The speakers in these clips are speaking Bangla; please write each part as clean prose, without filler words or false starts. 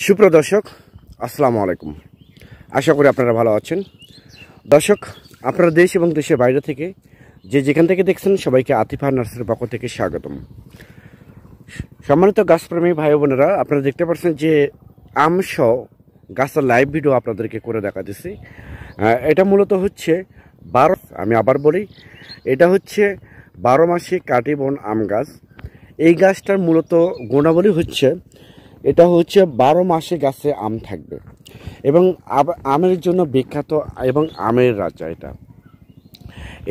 সুপ্রিয় দর্শক, আসসালামু আলাইকুম। আশা করি আপনারা ভালো আছেন। দর্শক, আপনারা দেশ এবং দেশের বাইরে থেকে যেখান থেকে দেখছেন সবাইকে আতিফা নার্সারির পক্ষ থেকে স্বাগতম। সম্মানিত গাছপ্রেমী ভাই বোনেরা, আপনারা দেখতে পাচ্ছেন যে আমসহ গাছের লাইভ ভিডিও আপনাদেরকে করে দেখা দিচ্ছি। এটা মূলত হচ্ছে আমি আবার বলি, এটা হচ্ছে 12 মাসে কাটিবন আম গাছ। এই গাছটার মূলত গুণাবলী হচ্ছে এটা হচ্ছে 12 মাসে গাছে আম থাকবে এবং আমের জন্য বিখ্যাত এবং আমের রাজা।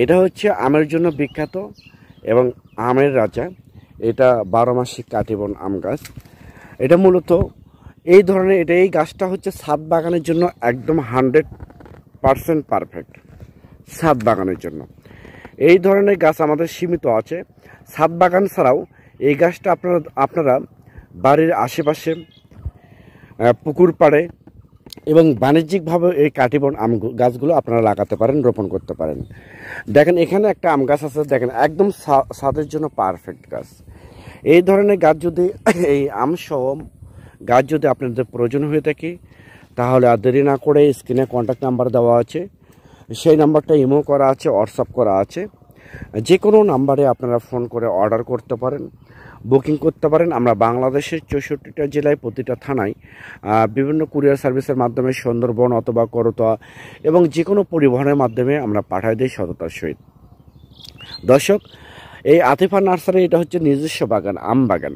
এটা হচ্ছে আমের জন্য বিখ্যাত এবং আমের রাজা। এটা 12 মাসে কাটিবন আম গাছ। এটা মূলত এই গাছটা হচ্ছে ছাদ বাগানের জন্য একদম 100% পারফেক্ট। ছাদ বাগানের জন্য এই ধরনের গাছ আমাদের সীমিত আছে। ছাদ বাগান ছাড়াও এই গাছটা আপনারা বাড়ির আশেপাশে, পুকুর পাড়ে এবং বাণিজ্যিকভাবে এই কাটিবন আম গাছগুলো আপনারা লাগাতে পারেন, রোপণ করতে পারেন। দেখেন, এখানে একটা আম গাছ আছে, দেখেন একদম ছাদের জন্য পারফেক্ট গাছ। এই ধরনের গাছ যদি, এই আমসহ গাছ যদি আপনাদের প্রয়োজন হয়ে থাকে, তাহলে আর দেরি না করে স্ক্রিনে কন্ট্যাক্ট নাম্বার দেওয়া আছে, সেই নাম্বারটা ইমো করা আছে, হোয়াটসঅ্যাপ করা আছে। যে কোনো নাম্বারে আপনারা ফোন করে অর্ডার করতে পারেন, বুকিং করতে পারেন। আমরা বাংলাদেশের 64টা জেলায়, প্রতিটা থানায় বিভিন্ন কুরিয়ার সার্ভিসের মাধ্যমে সুন্দরবন অথবা করতোয়া এবং যে কোনো পরিবহনের মাধ্যমে আমরা পাঠাই দিই সততার সহিত। দর্শক, এই আতিফা নার্সারি এটা হচ্ছে নিজস্ব বাগান, আম বাগান।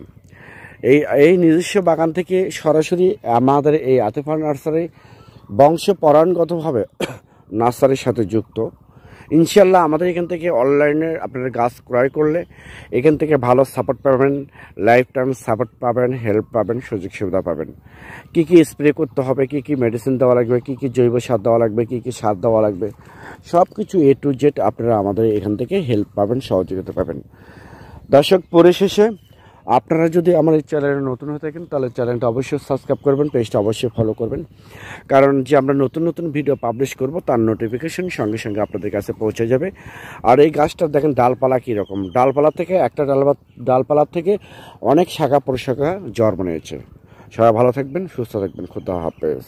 এই নিজস্ব বাগান থেকে সরাসরি আমাদের এই আতিফা নার্সারি বংশ পরায়ণগতভাবে নার্সারির সাথে যুক্ত। ইনশাল্লাহ আমাদের এখান থেকে অনলাইনে আপনারা গাছ ক্রয় করলে এখান থেকে ভালো সাপোর্ট পাবেন, লাইফ টাইম সাপোর্ট পাবেন, হেল্প পাবেন, সুযোগ সুবিধা পাবেন। কি কি স্প্রে করতে হবে, কি কি মেডিসিন দেওয়া লাগবে, কি কি জৈব সার দেওয়া লাগবে, কি কি সার দেওয়া লাগবে, সব কিছু A to Z আপনারা আমাদের এখান থেকে হেল্প পাবেন, সহযোগিতা পাবেন। দর্শক, পরিশেষে আপনারা যদি আমার এই চ্যানেলে নতুন হয়ে থাকেন, তাহলে চ্যানেলটা অবশ্যই সাবস্ক্রাইব করবেন, পেজটা অবশ্যই ফলো করবেন। কারণ যে আমরা নতুন নতুন ভিডিও পাবলিশ করব তার নোটিফিকেশন সঙ্গে সঙ্গে আপনাদের কাছে পৌঁছে যাবে। আর এই গাছটা দেখেন ডালপালা কীরকম, ডালপালা থেকে একটা ডালপালার থেকে অনেক শাখা প্রশাখা জন্ম নিয়েছে। সবাই ভালো থাকবেন, সুস্থ থাকবেন। খুদা হাফেজ।